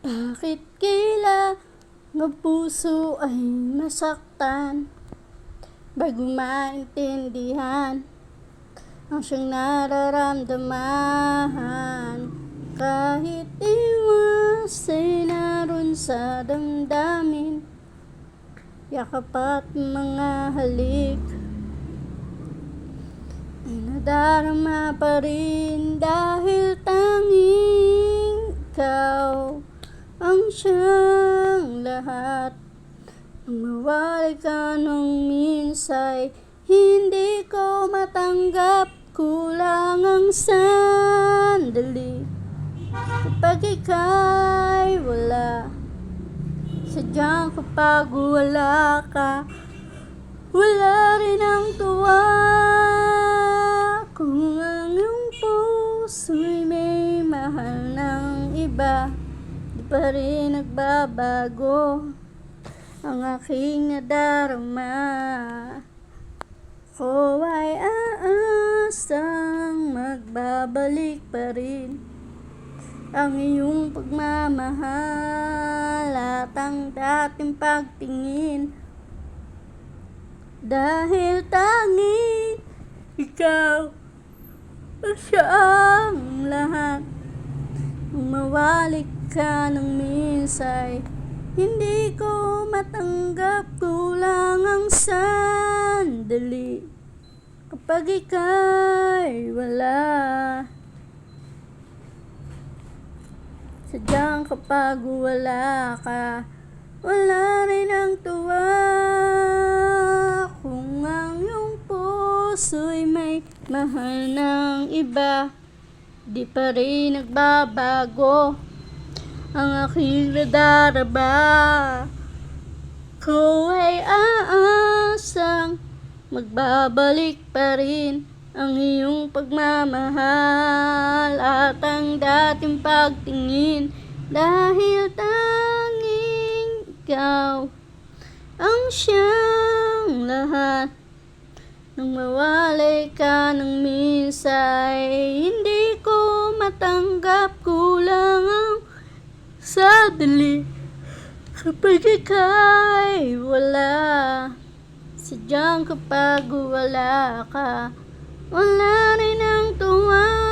Bakit kailangan ng puso ay masaktan bago maintindihan ang siyang nararamdaman? Kahit iwas ay naroon sa damdamin, yakap at mga halik ay nadarama pa rin dahil tanging ikaw ang siyang lahat. Nang mawalay ka nung minsay, hindi ko matanggap, kulang ang sandali. Kapag ika'y wala, sadyang kapag wala ka, wala rin ang tuwa. Kung ang iyong puso'y may mahal ng iba, di pa rin nagbabago ang aking nadarama. Ko ay aasang magbabalik pa rin ang iyong pagmamahal at ang dating pagtingin, dahil tanging ikaw ang siyang lahat. Nung mawalik ka ng minsay, hindi ko matanggap, kulang ang sandali. Kapag ika'y wala, sadyang kapag wala ka, wala rin ang tuwa. Kung ang iyong puso'y may mahal ng iba, di pa rin nagbabago ang aking nadarama. Ko ay aasang magbabalik pa rin ang iyong pagmamahal at ang dating pagtingin, dahil tanging ikaw ang siyang lahat. Nung mawalay ka ng minsay, hindi ko matanggap, kulang ang sandali. Kapag ika'y wala, sadyang kapag wala ka, wala rin ang tuwa.